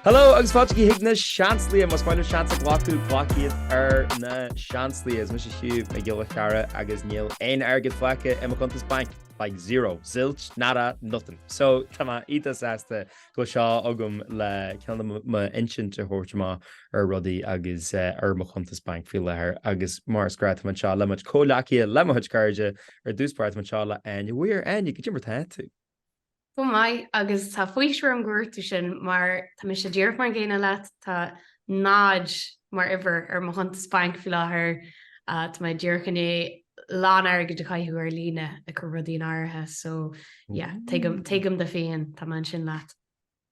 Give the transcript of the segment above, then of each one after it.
Hello, agus fáilte Hugh na Seansa mas fáilte seansa ghlaciad na Seansa mis Hugh a gheala cara agus níl ein airgid flecha im chuntas bank, like zero, zilch, nada, nothing. So tá itas asta go seo agam le ceanna ma insint a thuirteá rudaí agus mo chuntas bank fi lethir agus mar scráit man seo le muid cólacia le muid cairde dúspáirt man seo le aine bhuiir aine go dtimar tú. Go mai agus tá faoisiir an gúirú sin mar tá mis sé ddíirh mar ggéine leat tá náid mar iver mo chuntas bank fi láthair tá mai ddíorchané lán airgid de caiithú ar líne a chu rudíon áirithe, so tem de féin tá man sin leat.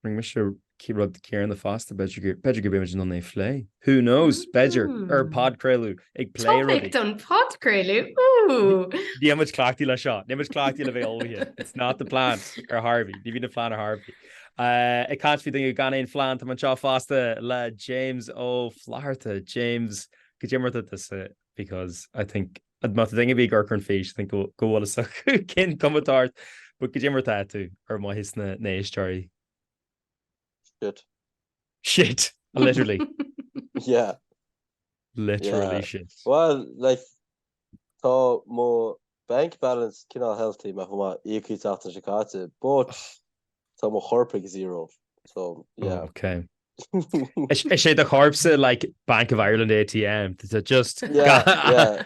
Ring me sure keep rud cearan na fásta beidir go bimid an é flé. Who knows? Beidir phodchraoladh ag play rudí. Don phodchraoladh? Ooh. Ní much clachtí le seo. Ní much clachtí le bheith olbhíthe. It's not the plan ar Harvey. Ní bhí na plan ar Harvey. I can't fi think gan éon flan tá man seo fásta le James ó Fáilte. James go dtimmarta this because I think má dinge bhí gur chun féis think go bhla cin commentart, but go dtimmarta tú ar má his na éisteoirí. Shit, literally. Yeah. Literally shit. Well, like, tá mo bank balance cinál healthy ma chuma íochaí after Chicago, but tá mo chorpig zero. So, yeah. Oh, okay. Is sé the chorpsa like Bank of Ireland ATM? Is it just... Yeah.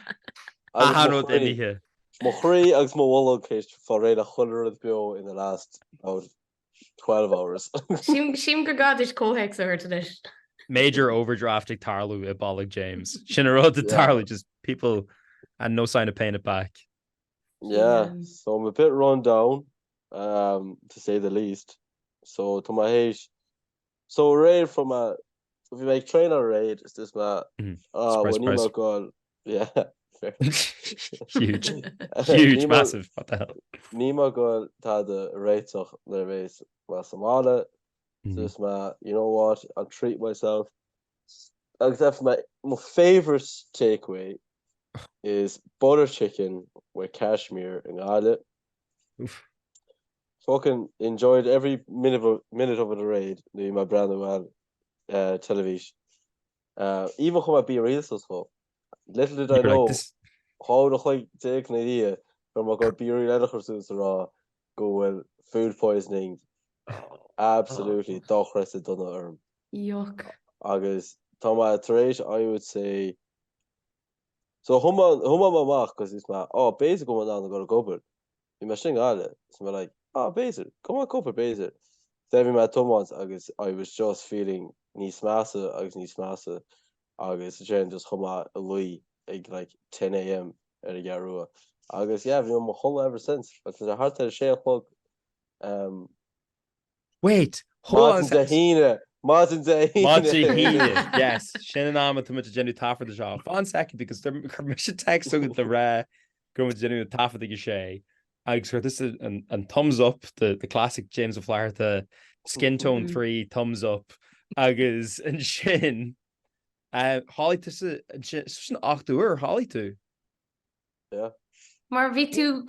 I know what here. Mo chrí agus mo wallog case for réad a chullerad bio in the last about 12 hours. Sim go gad is cóhex a hurtadis. Major overdrafting Tarlu at Bollock James. Shinarod to Tarlu, just people and no sign of paying it back. Yeah, so I'm a bit run down, to say the least. So to my age, so raid from a if you make trainer raid, it's this man. When you go, yeah. Huge, massive. What the hell? Nima go had the rates of the race was Samala. This man, you know what? I'll treat myself. Except my favorite takeaway is butter chicken with cashmere and Áine. Fucking enjoyed every minute of the raid. My brand new television. Even when I be real so. Little did I know how the like take an idea from a good beer raw go with food poisoning. Absolutely doch rested done arm. Yuck. Agus Toma Therese, I would say so huma mama because it's my basic going down to go to Gobert. You must sing all it. So I'm like, basic, come on, Cooper basic. Every my Thomas agus I was just feeling ní smasa agus ní smasa. Agus just huma lui like 10 a.m. at a garua. Agus yeah, I've been my whole ever since. But there's a hard to share plug. Wait, Martin Zahina. Yes. Shannon Ahmed to much genu taffer the job. On second because the commission text so the rare going to genu taffer the gishay. I heard this and thumbs up the classic James of Flaherty skin tone 3 thumbs up. Agus and Shin. Holly to an 8 uur Holly to. Yeah. Maar bhí tú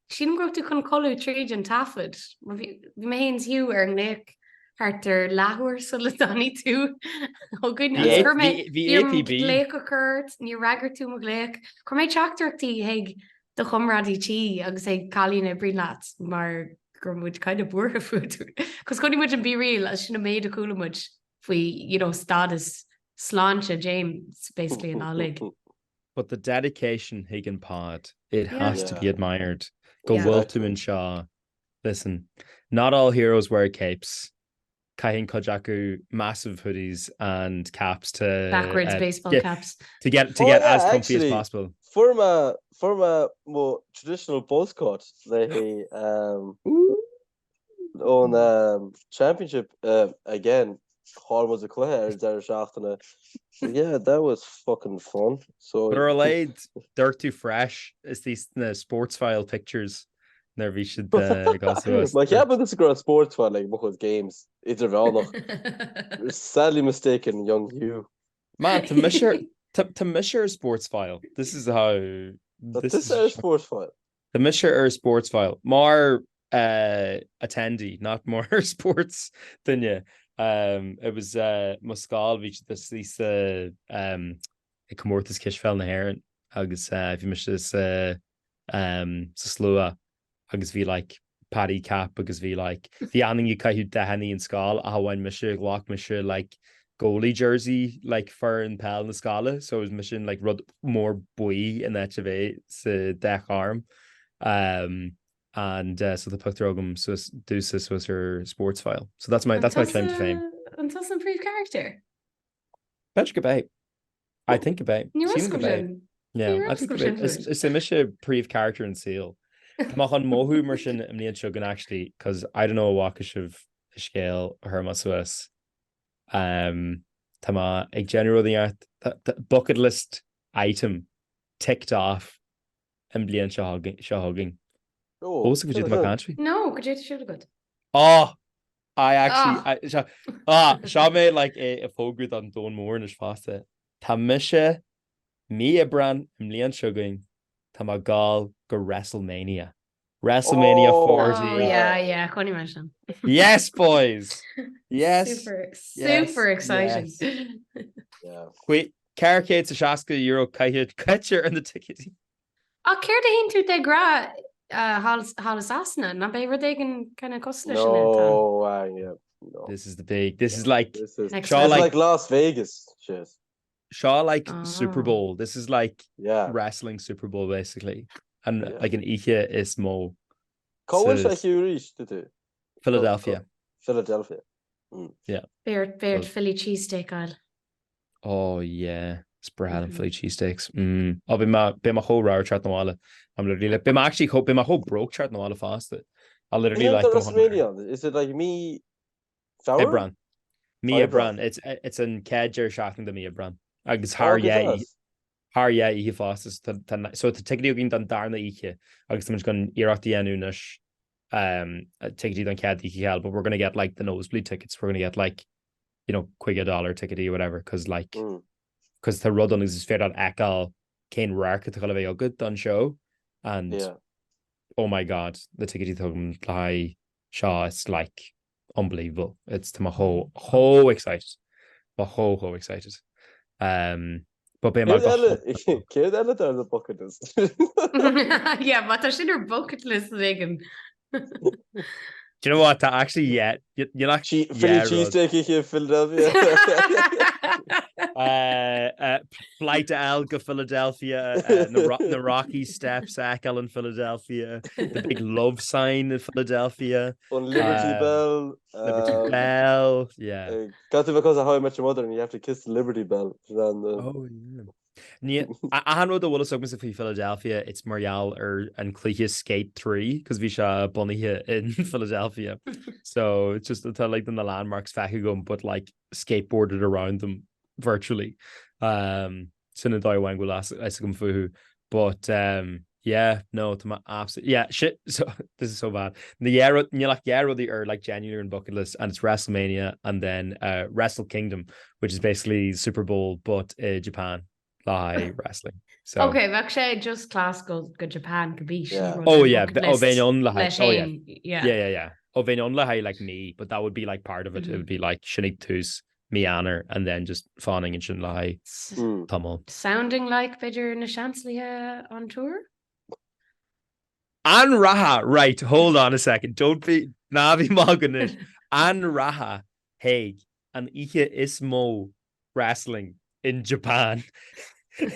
sin go tú chun colú tríd an tafod. Bhí méins Hugh ar Nick hartar láhuir so le daní tú. Oh goodness. Bhí APB. Léic a curt, ní ragar tú mo léic. Chur méid teachtarachtaí ag do chumradí tí agus ag cálína brílaat mar gur muid kind of buair a food. Cos goní muid an be real as sin a méid a coola muid faoi, status sláinte James basically in our league. But the dedication Higgin pod, it has to be admired. Go well to in Shaw. Listen, not all heroes wear capes. Kaihin Kojaku, massive hoodies and caps to backwards baseball caps to get as comfy as possible. For my more traditional buzz cut, they on championship again. Hall was a clear there seachtainí. Yeah, that was fucking fun. So they're laid they're too fresh. It's these sports file pictures. There we should go to us. Like but this is a sports file like because games. It's a noch. You're sadly mistaken, young Hugh. Man, to measure sports file. This is how this is a sports file. The measure sports file. More attendee, not more sports than you. It was Muscal bhí this lísa I commórtas cisfeil na hhéireann agus bhí me sa slua agus bhí like paddy cap agus bhí like bhí anning caiú dehanní in scáil a bhain me se ghlach me se like goalie jersey like fur and pell na scala, so it was mission like rud more buí in that sa dech arm. And so the phodchraoladh so Deuces was her sports file. So that's my claim to fame. And that's an improved character. Bench about. I think about. Yeah, I think about. It's a mission brief character in seal. Mach an mohu mar sin im líon segan actually, because I don't know what of scale her mas Tá ag generally the bucket list item ticked off in blian seo hugging. Oh, Also could you do my country? No, could you should have good. Oh, I actually Sean made like a fógrúd an Don Moore in his fasta. Tá mise me a brand in blian shugging. Tá ma gal go WrestleMania. WrestleMania 40. Oh, yeah, can you imagine? Yes, boys. Yes. Super exciting. yeah. Wait, Caracade to Shaska Euro Kitcher and the ticket. Oh, Care to hint to the gra Hall Assassina, not by Redigan kind of costly. No, yeah. No. This is the big. This is like Shaw like Las Vegas shit. Shaw like Super Bowl. This is like wrestling Super Bowl basically. And like an Ike is more. Colin Hugh reached to Philadelphia. Yeah. Beard Philly cheesesteak aisle. Oh yeah. Spread and Philly cheesesteaks. I'll be my whole row chart no wala. I'm literally like be my whole broke chart no wala fast. I'll literally like Is it like me Eagrán? Me Eagrán. It's in Kedger shocking the me Eagrán. Agus Har he fastest so the ticket going done darn the Ike. Agus someone's going Iraqi Anunash ticket on Cad but we're gonna get like the nosebleed tickets. We're gonna get like, you know, quick $1 ticket or whatever, because like because the rud on is fair on Ekal Kane Rark to call a good done show. And oh my god, the ticket he like Shaw, it's like unbelievable. It's to my whole excited. My whole excited. But be my the bucket list. Yeah, but there's in your bucket list again. Do you know what? Actually, you're actually Philly cheesesteak here in Philadelphia. Flight to Elga, Philadelphia, the Rocky Steps, Ackle in Philadelphia, the big love sign in Philadelphia, on Liberty Bell. Liberty Bell, yeah. Got to because of How I Met Your Mother, and you have to kiss the Liberty Bell. Oh yeah. I know the Willis Ogmas of Philadelphia. It's Marial and Cleia Skate 3 because we saw Bunny here in Philadelphia. So it's just to like them the landmarks Fakagum, but like skateboarded around them virtually. So yeah, no, to my absolute shit. So this is so bad. The year the are like genuine bucket list, and it's WrestleMania and then Wrestle Kingdom, which is basically Super Bowl but Japan. Wrestling. So okay, actually just class go Japan could be. Oh yeah, like me, but that would be like part of it. It would be like Shinnig Tus, Mianer, and then just fawning and Shinlai Tummel. Sounding like Bidger Na Seansálaithe on tour. An Raha, right? Hold on a second. Don't be Navi Malganish. An Raha, Haig, and Ike Ismo wrestling in Japan.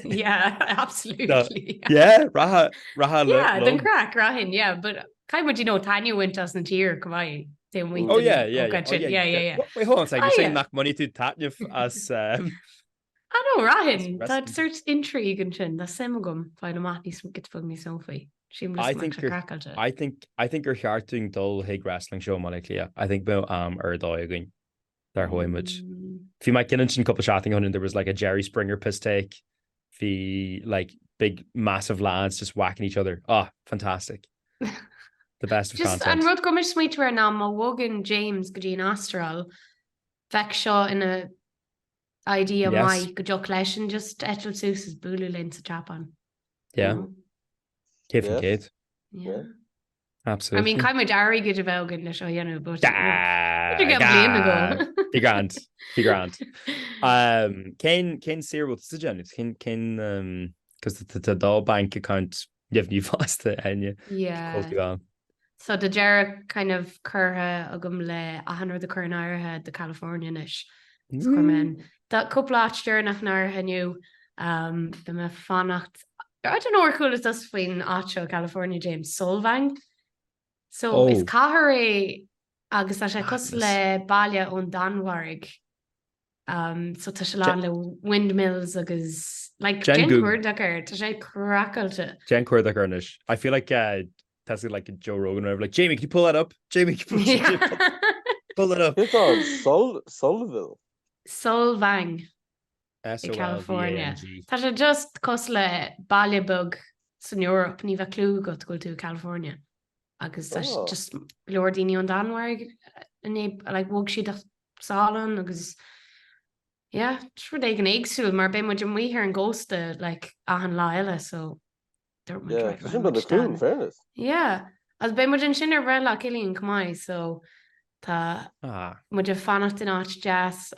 Yeah, absolutely. Raha. Yeah, the crack, Rahin. Yeah, but kind of, you know, Tanya went us in tier. Come on, same week. Oh yeah. Wait, hold on a second. You're saying knock money to Tanya as. I know Rahin. That search intrigue and chin. That's semagum. Find a matty get for me Sophie. I think you're shouting dull Hig wrestling show Monica. I think about Erdoi their whole image. If you might get into a couple of shouting on, there was like a Jerry Springer piss take. The like big massive lads just whacking each other. Oh, fantastic. The best of just content. And Rud Gumish Sweet were now Wogan James Gudine Astral Vekshaw in a idea my good collection just Etel Seuss's Bulu Lens of Japan. Yeah. Kate and Kate. Yeah. Absolutely. I mean, kind of Dari good about getting the show, you know, but Eagrán. Cén siar sa Janet cén cos tá dá bank account deimhní fásta aine cultúáil. So the Jarrah kind of curtha agam le ahanor the current áirithe de California-ish. Men that couple nach náir heniu be me fannacht. I don't know where cool is das faoin áiteo California James Solvang. So is cahar é agus tá sé cos le bailile ón Danmhairg. So tá se lá le windmills agus like Jen Cuirdeagar tá sé crackáilte. Jen Cuirdeagar-ish. I feel like that's like a Joe Rogan or like Jamie, can you pull that up? Jamie, can you pull that up? It's on Solville. Solvang. In California. Tá sé just cos le bailile bug san Europe ní bheith clú go tú California. Agus just leor daoine an Danmhairg like bhg siad sálan agus tru ag an éagsúil mar bé muid an muothar an ggósta like ahan lá eile so fairness. as bé muid an sin ar bhre le cilíonn cumáid so tá muid a fannacht in áit jazz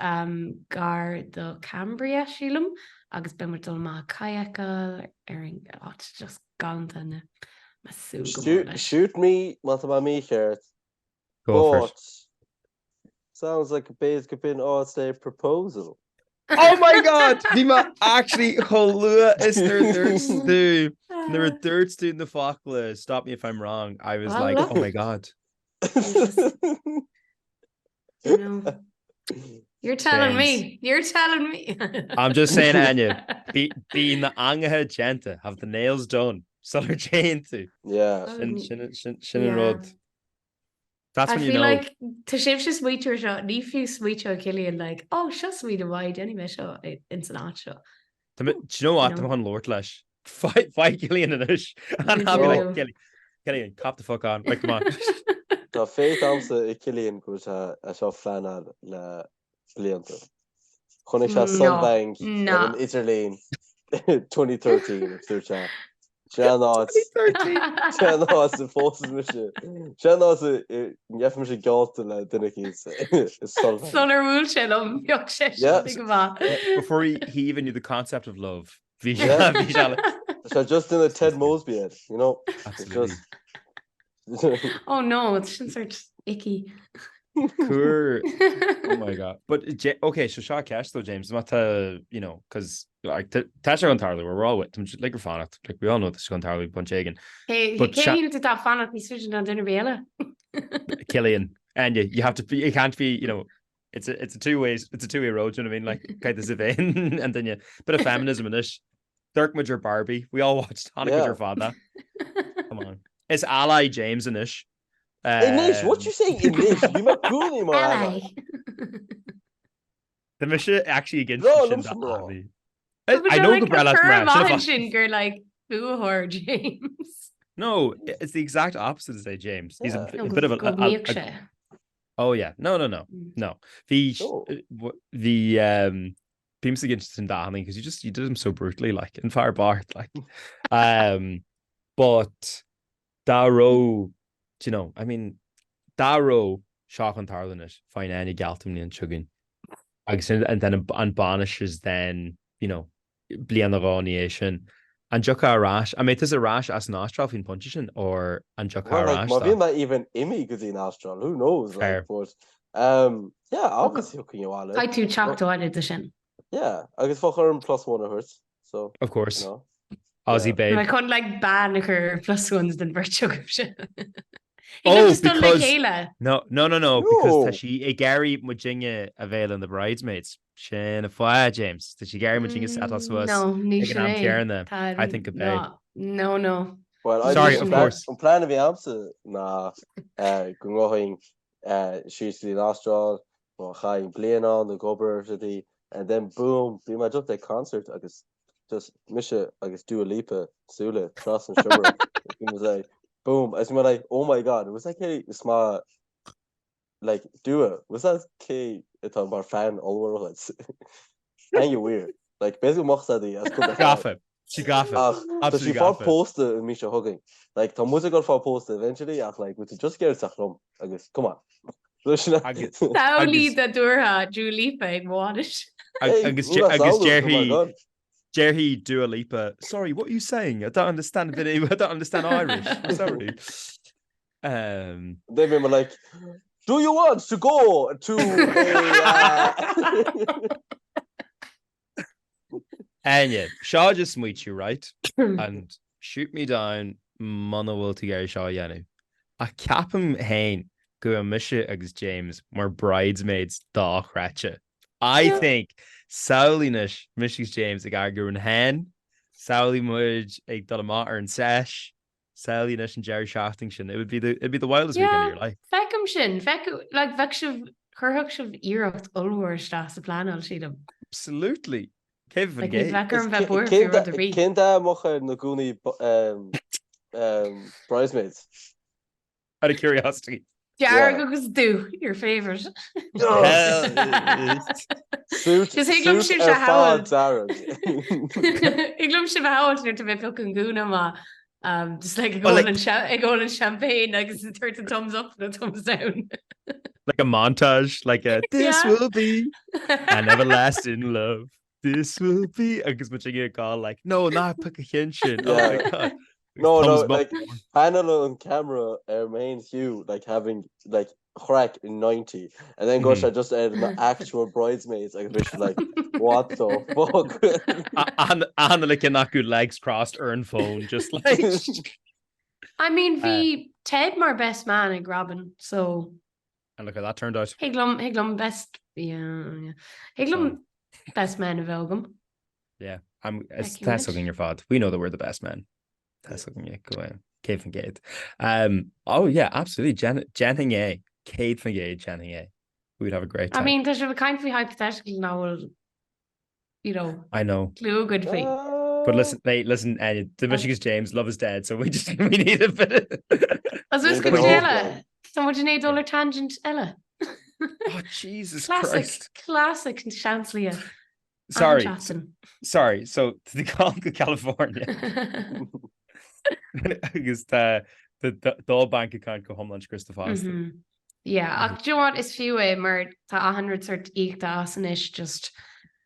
gar do Cambria sílam agus bé mar dul má caiacail ar an áit just gantainna. Shoot me, me here. Go first. Sounds like a basic been all-day proposal. Oh my god! Dima actually Holua is their third stu in the Fáilte. Stop me if I'm wrong. I was like, oh my god. You're telling me. I'm just saying, Anya, being the angahe gente, have the nails done. Suller chain to. Yeah. Shin Rod. That's when you know. I feel like to shift just sweeter shot, ní fiú sweeter Killian like, oh, just sweet a wide anyway show in Sonat show. Do you know what? I'm on Lord Lesh. Fight Killian in this. And I'll be like, Killian, cop the fuck on. Like, come on. Tá féit amsa I Killian go a seo flanad le blianta. Chnig se Sunbang in Itarlín 2013 Sturcha. Seanás the forces mission. Seanás nef me gáta le duine Solar rule shelum. Before he even knew the concept of love. Just in a Ted Mosby head, you know. Absolutely. Oh no, it's just icky. Cool. Oh my god. But okay, so Shaw Cash though, James, not you know, because like Tasha Gontarley, we're all with them like we're fan it. Like we all know this Gontarley bunch again. Hey, but you did that fan at me switching on dinner Biela. Killian. And you have to be, you can't be, you know, it's a two-way road, you know what I mean? Like kind of vein and then bit of feminism in this. Dirk Major Barbie. We all watched Hanukkah Major Father. Come on. It's Ally James in this. Inish, what you saying Inish? You might cool him Ally. The mission actually against no. I know the Gabriela's like boo James. No, it's the exact opposite to say James. He's a bit of a oh yeah. No. The Beams against Sindani because you did him so brutally, like in Fire Bart, like but Darrow, you know, I mean Darrow shock on Tarlin fine any Galtimni and Chugging. And then on banishes then, you know, Blianaroniation and Juka Rash. I mean, is a rash as an astral in punching or and Juka Rash. Well, that even Imi because in astral, who knows? Like, but obviously hooking you on it. I too chucked on it the shin. Yeah, I guess for her +1 hurts. So of course, you know, Aussie babe. I couldn't like ban her +1s than virtue of shit. Because no, because she Gary Mujinga avail in the bridesmaids. Shin a James. Did she Gary Mujinga set us was? No, I think a babe. No. Well, sorry, of course. I'm planning to be absent. Nah, going she's the Austral, or high pléann the gober city, and then boom, be my job that concert. I guess just Misha, I guess do a lipa, Sula, Cross and Sugar. It was like boom. I was like, oh my god, it was like a small like do it. Was that K it's on our fan all over it's kind of weird. Like basically Moxadi as good. She got it. So she fought posted and Misha hugging. Like Tom music got fought posted eventually. I like we just get it I guess come on. Saolaí de dúrtha Dua Lipa ag bháis. agus Jerry Dua Lipa. Sorry, what are you saying? I don't understand I don't understand Irish. I'm sorry. They were like, do you want to go to Áine, seo just smuit you, right? And shoot me down mana bhfuil tú géir seo dhéanú. A ceapam hain go mise agus James mar bridesmaids dá chreite. I think Saolínis Mrs. James ag argur an hen, Saolí muid ag dul má ar an sesh, Saolínis and Jerry Shafting sin. It'd be the wildest weekend of your life. Fecum sin, like vective churthach sib iirecht ulmhór sta sa planal siad. Absolutely. Céimh Like an vecur an bheith búir fi rud a rí. Cén da mocha na gúnaí bridesmaids? Out of curiosity. Jarrah agus dú, your favourite. Suit Glúm sib se ar hawld. fád Zara. I glúm sib hawld nuair tá bheith fil an gúna má. Just like ag gáil an champagne agus it turns a thumbs up and a thumbs down. Like a montage, like a this Yeah. will be an everlasting love. This will be agus much again call like no, not pick a hinshin. Oh my Yeah. god. No, Thumbs up. like Hannah on camera, main Hugh, like having like crack in 90, and then gosh, I just added my actual bridesmaids. Like, which like, what the fuck? And like not good legs crossed, earn phone, just like I mean, bhí Ted mar best man ag Robin, so and look how that turned out. Higlum best, yeah. Higlum best man of Elgum. Yeah, it's Becky that's Lynch. looking your fault. We know that we're the best men. That's looking you go in. Cade van Gade. Oh yeah, absolutely. Janning A. Cade van Gade, Janning A. We'd have a great time. I mean, there's a kind of hypothetical now, I know. clue good for you. But listen, the Michigan's James, love is dead, so we need a bit of As was Maybe good the Ella. whole So would you need dollar tangent Ella? Oh Jesus Christ. Classic Shanslia. Sorry. So to the Congo, California. Agus the bank account go homeland Christopher. Yeah, do you know what is few mar tá 100 sort íta as an is just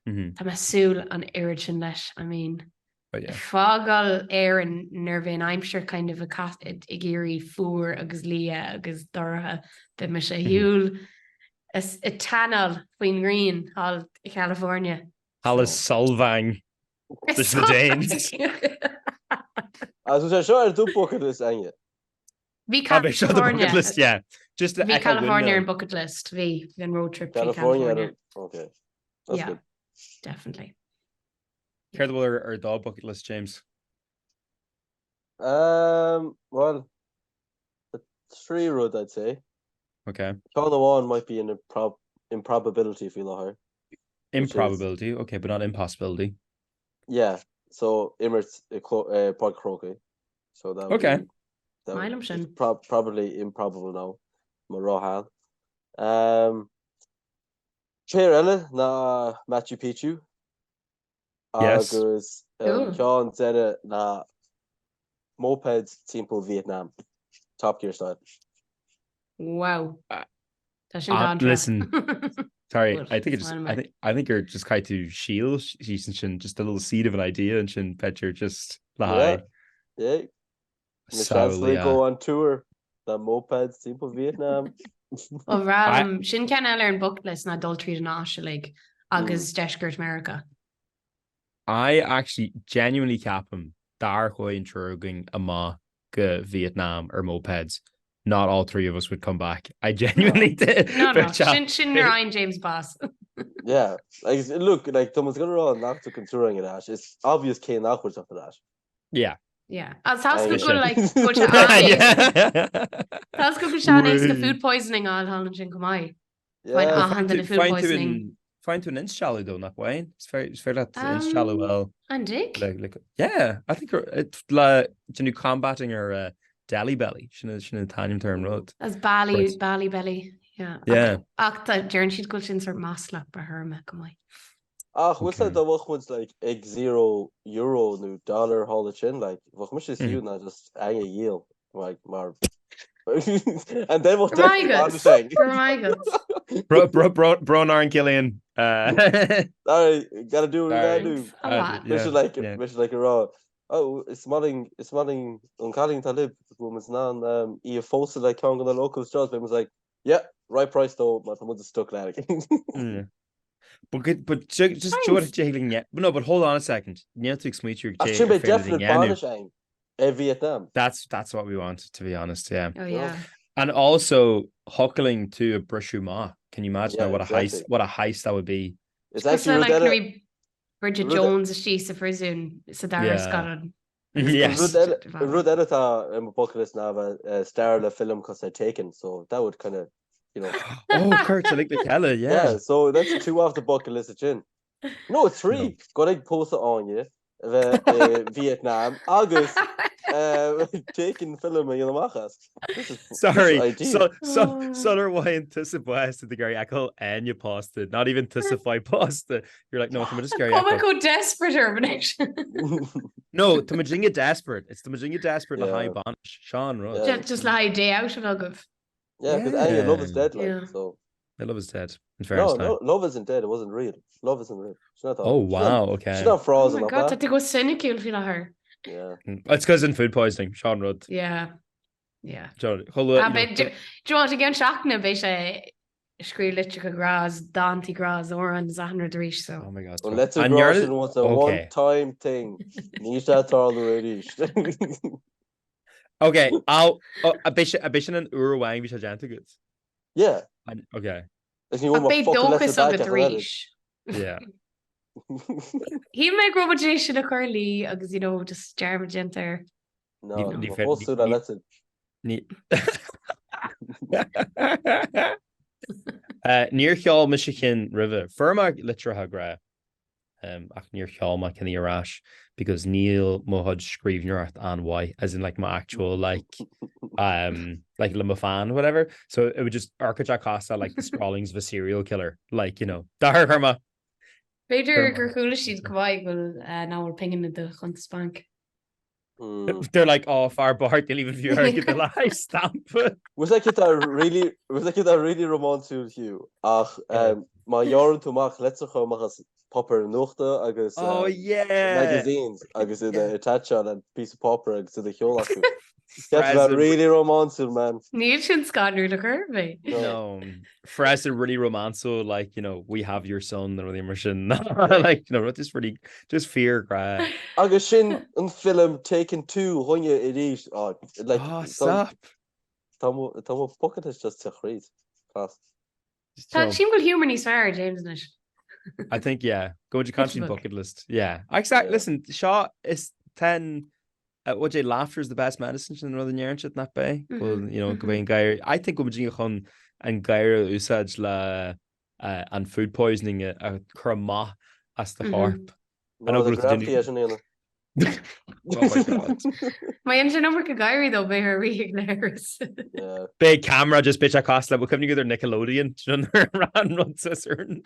tá me súil an irritin leis. I mean, But yeah. fágal air an nervin I'm sure kind of a géirí fuair agus lia agus dortha de me sé hiúil is a tanal faoin green all California. Alice Solvang. This is the Danes. As was sure do bucket list Áine. Bhí Show the California. bucket list, yeah. Just the Bhí California and bucket list. Bhí an road trip to California. Okay. That's Yeah, good. definitely. Incredible or dog bucket list, James. Well, the 3 road I'd say. Okay. Colin one might be an improbability if you know her. Improbability, okay, but not impossibility. Yeah. So Emirates phodchraoladh. So that would Okay. be- that would- Mailim sin. it's probably improbable now. Marohal. Comhairle na Machu Picchu. Yes. Agus Cool. John said na mopeds timpo Vietnam. Top Gear style. Wow. Uh, Tá sin contra. listen. Sorry, Well, I think it's it's fine, I think you're just kind to shield just a little seed of an idea and shin pet you're just Yeah. Yeah. So, Michelle go on tour. The mopeds timpo Vietnam. Well, Ram, sin cean eile an bucket list na dul tríd an áisiúlaigh agus deisgurt America. I actually genuinely cap him dar hoin trugging a ma go Vietnam or mopeds. Not all 3 of us would come back. I genuinely did. No, But sin Ryan James Boss. Yeah. Like look, like Thomas gonna run knock to controlling it Ash. It's obvious Kane outwards after that. Yeah. Yeah. As has I go get like it. go to Annie's. Yeah. Has go to Annie's go food poisoning all Holland sin Comhairle. Fine, Yeah. hand in a food poisoning. Find to an inch shallow though, not Wayne. It's fair that inch shallow well. And Dick. Like yeah, I think it's like combating her deli belly. Shouldn't Italian term road. As Bally Right. belly. Yeah. Yeah. Ach, during she'd go in sort of masla by her me Comhairle. What's like the was like egg €0 new dollar haul the chin like what much is you not just a yield like mar And then we'll Gots. Bronar and Killian. Alright, gotta do what we gotta do. A lot. Mission like a raw. Oh, it's smelling on calling talib woman's nan he posted like on the local stores but was like, yeah, right price though, but I'm just stuck like. But just jailing yet. But no, but hold on a second. You have to explain your definite banishing Vietnam. That's what we want, to be honest, yeah. Oh yeah. And also huckling to a brushuma. Can you imagine what a heist that would be? It's actually Bridget Jones is she for Zoom. So Dara Scotland. Yes. Rud edita in my bucket list now a star the film because they're taken, so that would kind of, you know. Oh, Kurt, I like the Kella, yeah. So that's 2 off the bucket list. No, 3. Got to post it on you. Vietnam, agus taking film in Yamachas. Sorry, Sutter wine to West the Gary Echo and you posted, not even Tisify posted. You're like, no, I'm just Gary Echo. Go desperate termination. No, the Majinga desperate. It's the Majinga desperate. The high banish. Sean Rudd. Just lie day out and I'll give. Yeah, because love is dead. Like, so. I love is dead. No, love isn't dead. It wasn't real. Love isn't real. She's not. Oh wow, okay. She's not frozen. Oh my god, that go cynical feel her. Yeah, it's because in food poisoning. Sean Rudd. Yeah. Do you want to get shocked a bit? Screw litre gras, Dante gras, or on the 100 reach. So. Oh my god. Well, let's agree was a one-time thing. Need that already. Okay, I'll a bit an Uruguay which are good. Yeah. Okay. Yeah. He make robotization a curly agus just German there. No, near Hall Michigan River Firma litra gra ach near Hallma can the Arash because Neil Mohud Scrivener and why as in like my actual like Limafan whatever, so it would just Arcaja Costa like the scrawlings of a serial killer, like Dar Karma Peter Gerkula she'd quite will now we're pinging at the Hunt Spank. They're like, oh, far apart. They'll even view her get the live stamp. Was that really romantic, Hugh? Ach, my yarn to make let's go make popper nochta agus. Oh yeah. Magazines agus in the attach on a piece of popper agus to the Hugh. That's really romantic, man. Neil should scanner the curve. No, Fraser really romantic. Like we have your son or the immersion. Like just really just fear. Cry. Agus shin an film taken 2 when you it is. Oh, like stop. Tom pocket is just a great fast. She will humor ni swear James. I think go to country bucket list. Yeah, exactly. Listen, Shaw is 10. What laughter is the best medicine in Northern Ireland at that bay. Well, go in Gair. I think we're and Gair usage la and food poisoning a crema as the harp. I know oh my god. My engine number could Gary though by her reigniters. Yeah. Big camera just bitch across like we're coming together Nickelodeon run runs a certain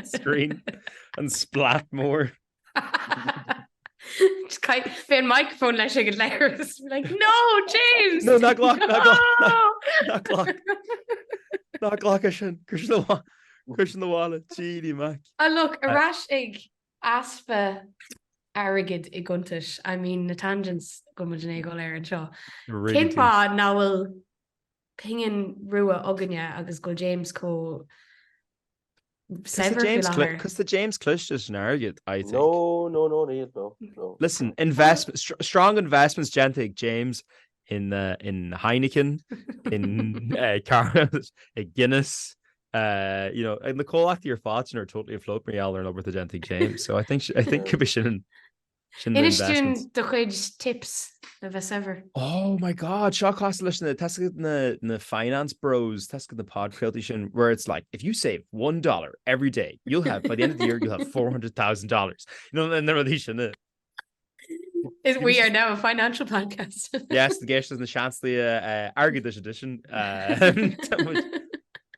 screen and splat more. Just kind of microphone let get letters like no James no not Glock Christian the wallet gee Mac look a rash egg aspa airgid I guntish I mean the tangents go leor and shaw Kinpa now will pingin rua oganya agus go James co because the James Clush is an Airgid, I think. No. Listen, strong investments, Gentig James in Heineken, in Carlos, Guinness, and the call after your thoughts are totally afloat. Me, I'll learn over the Gentig James. So I think could be Inistún do chuid tips a bheith ever. Oh my god, seo cost listen to the finance bros, test the phodchraoladh where it's like if you save $1 every day, you'll have by the end of the year you'll have $400,000. And they're releasing it. We are now a financial podcast. Yes, the guest is Na Seansálaithe Airgeadais edition.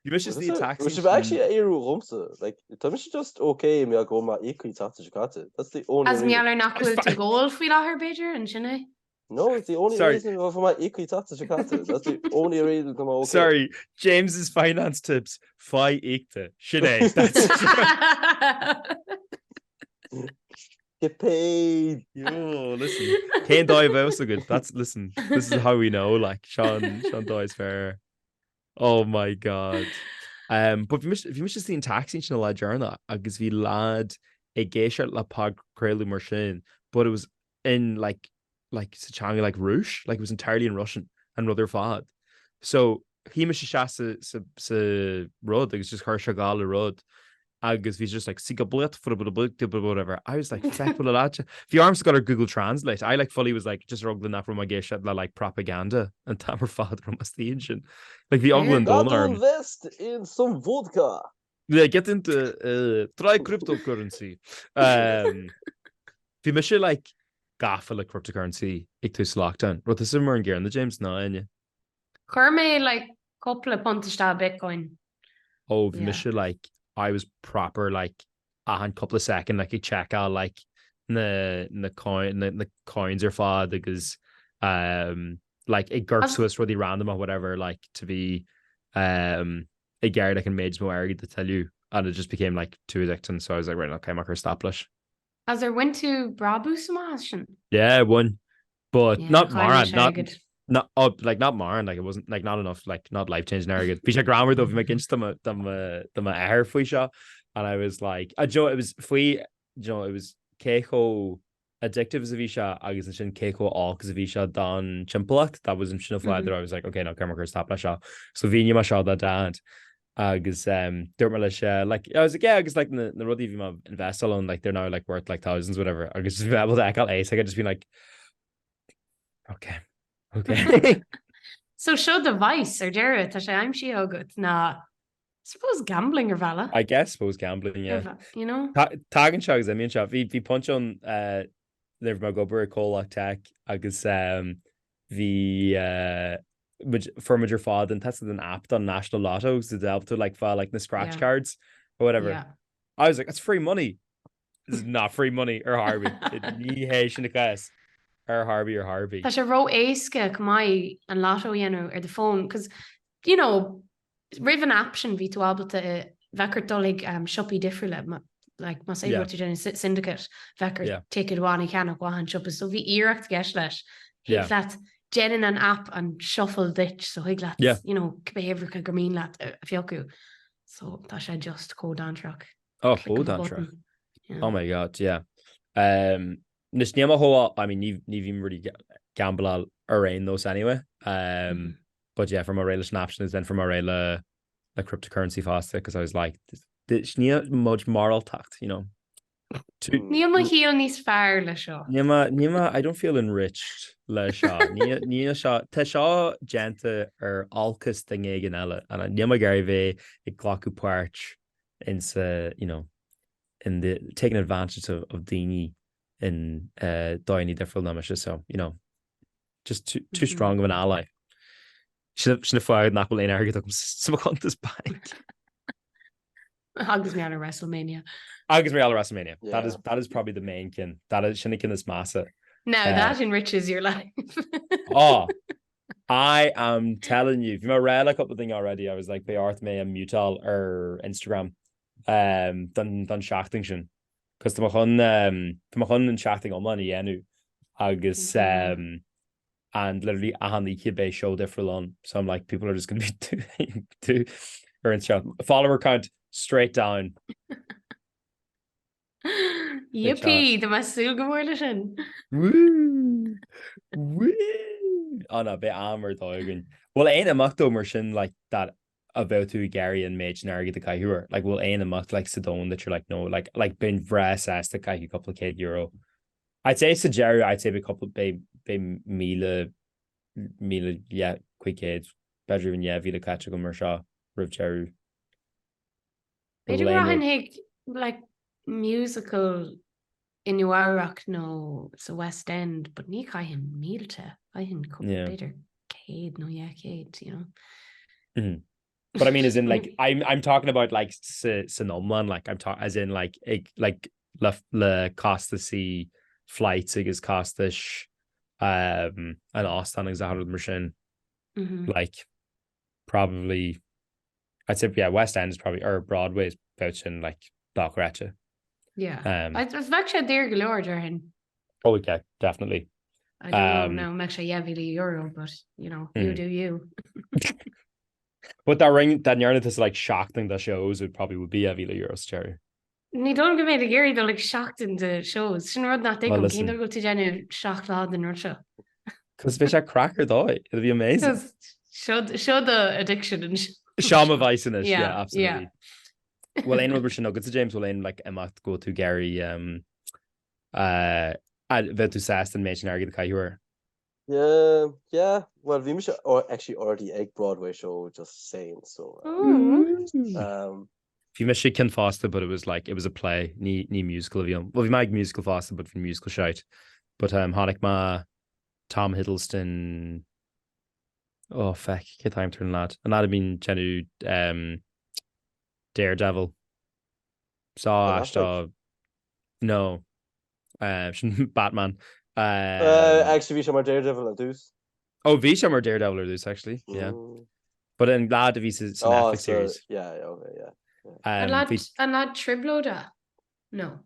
You should see taxi. We should actually rumsa. Like, it's just okay. Me go my equity tax. That's the only. As me are not cool to goal for her better and shouldn't No, it's the only Sorry. reason for my equity tax Chicago. That's the only reason I'm okay. Sorry, James's finance tips. Fáilte. Sinead. That's Get paid. yo. Listen, Kane dive also good. That's listen. This is how we know. Like Sean dies fair. Oh my god. But if you miss the taxi in la journal, agus vi lad a géisiart le phodchraoladh mar sin, but it was in like Sachanga like Rush, like it was entirely in Russian and rather fad. So he mis sa rud, agus just her gal rud. Agus he's just like sick a blit for whatever. I was like, feck with a lad. If your arms got her Google Translate, I like fully was like just ruggling that from my gay shit like propaganda and tamar father from a stage and like the Ugland Got to arm. invest in some vodka. Yeah, get into try cryptocurrency. If you miss like gaff like cryptocurrency, ik to lockdown. What is more in gear in the James now, and you? Curme like couple of puntista Bitcoin. Oh, if you miss like I was proper like a couple of seconds like a check out like the coins are fad because like it gurks to us really random or whatever like to be a guard that can mage more airgid to tell you and it just became like too addicting so I was like right okay marker establish. As there went to Brabu Samashin. Yeah, one. But not Maran, not up like not Maran, like it wasn't like not enough, like not life changing airgid. Fisha grammar though, if you make inch them a air fisha. And I was like, Joe, it was fui, Joe, it was keiko addictive as a visha, agus and shin keiko all because a visha don chimpalak. That was in Shinafly that I was like, okay, no, camera stop that shot. So Vina ma shot that dad. Agus Dermalish like I was like, yeah, I guess like the ruddy of invest alone, like they're now like worth like thousands, whatever. I just be able to echo ace. I could just be like, okay. So show the vice or Jared, I'm she good. Nah. Suppose gambling or vala. I guess suppose gambling, yeah. You know? Tagging shows, I mean shot. Vi punch on there my go call tech agus for major fad and tested an app on National Lotto to delve to like file like the scratch cards or whatever. Yeah. I was like, that's free money. This is not free money or Harvey. Or Harvey. Tá sé ro éisce cumai an Lotto dhéanú ar the phone because you know rih an option ví tú albalta bhecar dolig shoppi difriúile like mas é rot gen syndicate bhecar take it one can gwahan shoppa so bhí iirecht geis leis that Jenin an app and shuffle ditch so hig lat you know behavior ka grameen lat fioku so tá sé just code on track. Oh, hold on track. Oh my god, yeah. Nis níama hoa, I mean, ní bhím really gamble around those anyway. But yeah, from a rail snapshot is then from a rail like cryptocurrency fast because I was like, this ní much moral tact, you know. Níama híl níos fearr le seo. Níama, I don't feel enriched le seo. Ní seo, tá seo genta alcus thing gan eile, and níama gary bheith ag glacu páirt into, you know, in the taking advantage of daoine in daoine different numbers, so you know, just too strong of an ally. Should have fired nach bhfuil airgid some contas bank. Agus mé ala WrestleMania. Yeah. That is probably the main kin. That is shinnikin this massa. No, that enriches your life. Oh, I am telling you, if you read a couple of things already, I was like, Beart me and Mutal or Instagram. Done seachtain sin. Because the machon and seachtain on money enu. Agus and literally a handy kid bay show different on. So I'm like, people are just gonna be too or in chat. Follower count straight down. Yippee, the masúil Comhairle sin. Woo! Oh no, bit armor though. Well, ain't a muckto mar sin like that about to Gary and Mage and Airgid the guy who are like, well, ain't a muck like Sedone that you're like, no, like being vress as the guy a couple of €. I'd say to Jerry, I'd say a couple of Mila, yeah, quick kids, better even yeah, Vila catch a commercial, Riv Jerry. Like musical in New York, no, it's a West End, but ní caihin mílte, caihin better Cade, no, yeah, Cade, you know. Mm-hmm. But I mean, as in like I'm talking about like Sonomlan, like I'm talking as in like le costa see flights is costish an Austin example mar sin like probably I'd say West End is probably or Broadway is about sin like Balcracha. It's bheith sé déir go leor hin. Oh yeah, definitely. I don't know now, me sé €1,000,000, but you do you. But that yarn is like shocking the shows would be €1,000,000, Jerry. Ní don go méid a géirí do like seachtain de shows. Sin rud nach Well, go listen. cin go tú déanú seachtainí an seo. Because fish a cracker though, it'll be amazing. Show the addiction and Shama Vice in it, Yeah, absolutely. Well, Aine will no good to James will Aine like Emma go to Gary bheith tú sastan méid an airgid caiúir. Yeah. Well, we must actually already egg Broadway show just saying so. If you miss she can faster, but it was a play, ní musical of you. Well, we might musical faster, but for musical shite. But Hanik ma Tom Hiddleston. Oh feck, get time turn lad. And that'd been Jenny Daredevil. Saw Ashta. No. Batman. Actually, we Daredevil and Deuce. Oh, Visha or Daredevil or Deuce actually, yeah. But then glad to Visa Netflix series. Yeah, okay, yeah. An lad tribloda? No.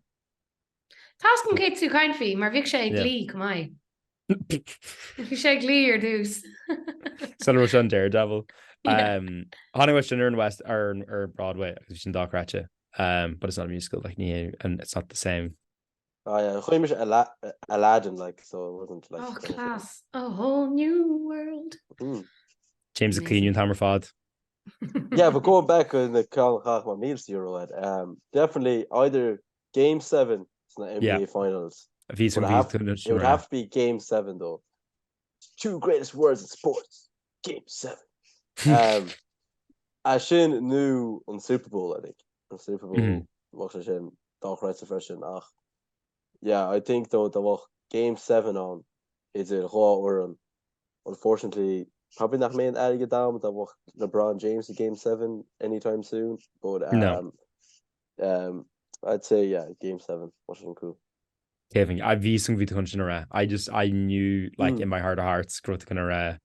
Tascan Kate tú kind fee, mar bhíoh sé ag glí cumai. Bhí sé ag glí ar dús. Celebrate on Daredevil. Honeywish in West or Broadway, because in Dockracha. But it's not a musical like and it's not the same. Oh yeah, chuig Aladdin like so it wasn't like. Oh class, a whole new world. James the Clean and Hammer Fod. Yeah, but going back on the Comhairle meals euro definitely either Game 7 in the NBA Finals. It would have to be Game 7 though. 2 greatest words in sports. Game 7. I sin knew on Super Bowl, I think. On Super Bowl, what I sin Dockracha version. Yeah, I think though the Game 7 on is a raw unfortunately. Probably not main Airgeadais that LeBron James in Game 7 anytime soon. But I'd say Game 7 wasn't cool. Kevin, I've seen the country. I knew like in my heart of hearts, growth gonna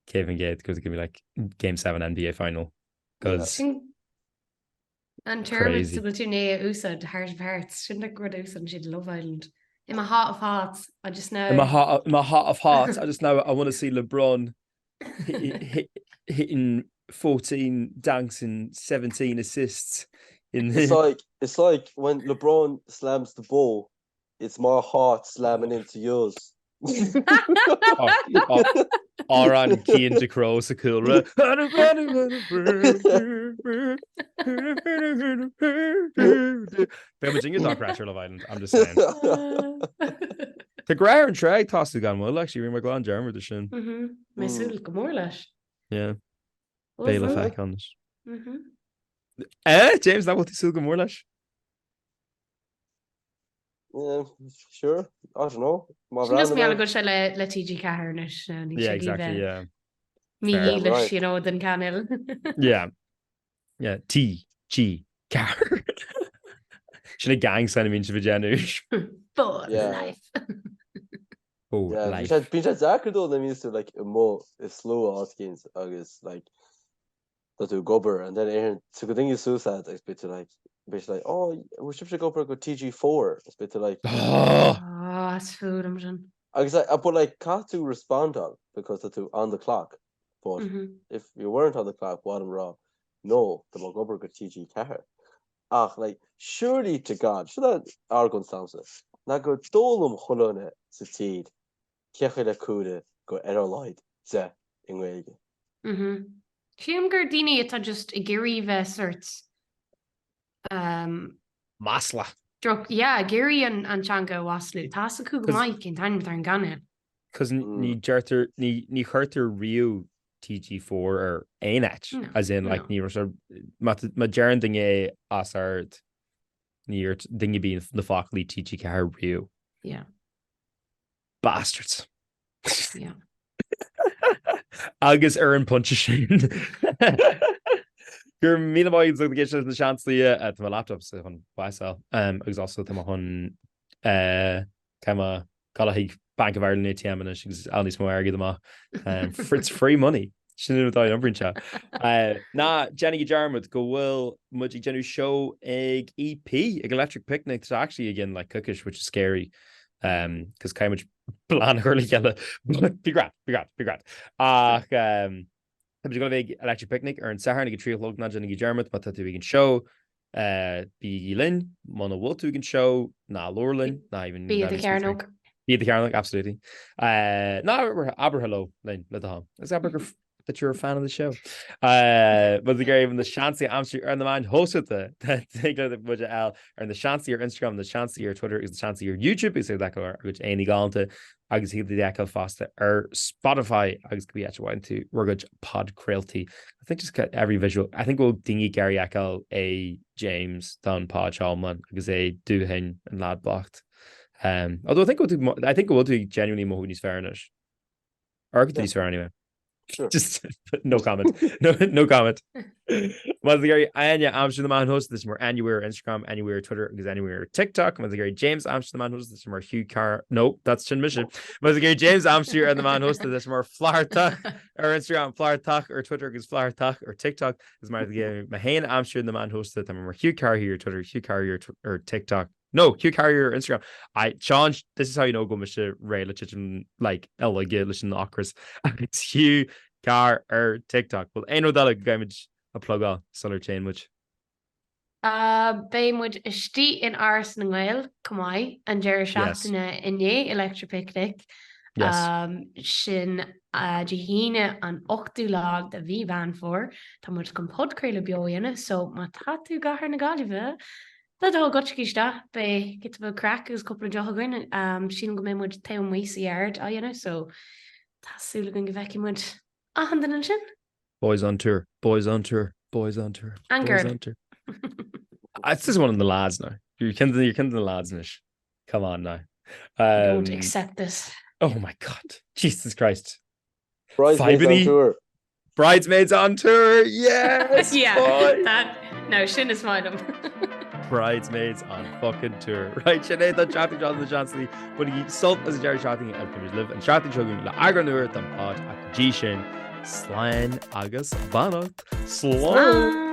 Kevin Gate because it could be like Game 7 NBA final. Because and terms to Blatune Usa Heart of Hearts shouldn't have good Usa and she'd Love Island. In my heart of hearts, I just know. In my heart of hearts, I just know I want to see LeBron hitting 14 dunks and 17 assists in it's like when LeBron slams the ball, it's my heart slamming into yours. Áran cían de crow sa coolra. Be jingle Dockracha Love Island, I'm just saying. The Grair and Treg tossed the gun well actually ring my glan germ the shin. My súil Comhairle. Yeah. Bailiff heck on this. James, that what the súil Comhairle? Yeah, sure. I don't know. Just me go se le TG Caharnish. Yeah, exactly, yeah. Me than Canil. Yeah, TG Car. Sin a gang san min se Virginush. But life. Oh, yeah, life. Bhí sé dachar dó na míú like is slow ácins agus like that tú gobar and then so go thing is suicide it's bit like oh we should go for TG4 it's bit like that's food agus but like can't to respond on because that tú on the clock but if you weren't on the clock what am wrong no the go go TG car like surely to God should that argon stanza na go dolum cholone sa tid cecha le cúda go leid ze in Gaeilge. Siam gur daoine atá just I géirí bheith sorts Masla. Géirí an teanga waslú tá sa cúg maic in taim ar an ganil. Cos ní chuirtar riú TG4 or Aine as in like ní ma dearan ding é as ard ní dinge bí na fáclaí TG car riú. Yeah. Bastards. Yeah. Agus an punch sin. Gur mí maid na Seansálaithe at my laptop chun baisá agus also tá chun cema Call Bank of Ireland ATM and she's only small airgid amach. It's free money. Sin tá an brinse. Ná Jenny Jarmut go bhfuil muid genú show ag EP ag Electric Picnic. It's actually again like cookish, which is scary. Because kind of plan early yellow. Be great. Ach go big Electric Picnic ar an Sahar ag tríolog na Jenny Jarmut, but that we can show Bí Lynn, Mona Woltu can show, na Lorlin, not even Be the Carnog. Be the Carnog, absolutely. No, Aber hello, Lynn, let the home. It's Aber that you're a fan of the show. But the guy even the Seansa Amsterdam and the man hosted the budget L or the Seansa your Instagram, the Seansa your Twitter is the Seansa your YouTube is that which Áine Galanta. Agus he the echo faster or Spotify agus could be actually went to Rugged phodchraoladh. I think just got every visual. I think we'll dingy Gary Echo a James Don Pod Chalman because they do hin and lad blocked. Although I think we'll do genuinely more when he's fairness. Or could do fair anyway. Sure. Just no comment. No comment. Well, the Gary Áine Amsterdam the man host this more anywhere Instagram, anywhere Twitter, because anywhere TikTok. Well, the Gary James Amsterdam the man host this more Hugh Car. No, that's Chin Mission. Well, the Gary James Amsterdam and the man host this more Flartach or Instagram Flartach or Twitter is Flartach or TikTok is my Gary Mahane Amsterdam the man host that more Hugh Car here Twitter, Hugh Car here or TikTok. No, Hugh Carrier Instagram. Sean, this is how you know go Mr. Ray like Ella Gillish Ochras. It's Hugh Car or TikTok. Well, ain't no that image a plug on solar chain which. Béimmuid istí in ars na Gael, Comhairle, and Jerry seachtainí inné Electric Picnic. Sin Jahine an 8ú lag de bhí van for, tá muid go phodchraoladh beo so má tatú gahar na galibh. That all got to be get to crack is couple of jogging. She go in with 10 weeks a yard, so that's really going to give him 100 and shin. Boys on tour. And girl. It's just one of the lads now. You're kindling the lads, Nish. Come on now. Don't accept this. Oh my God. Jesus Christ. Bridesmaids on tour. Bridesmaids on tour. Yes. No, Shin is fine. Bridesmaids on fucking tour. Right, Sinead, that chatting John the Chancellor, but he salt as a Jerry chatting and could live and chatting chugging la Eagrán nuair than pod at G Shin. Slán agus banach. Slán.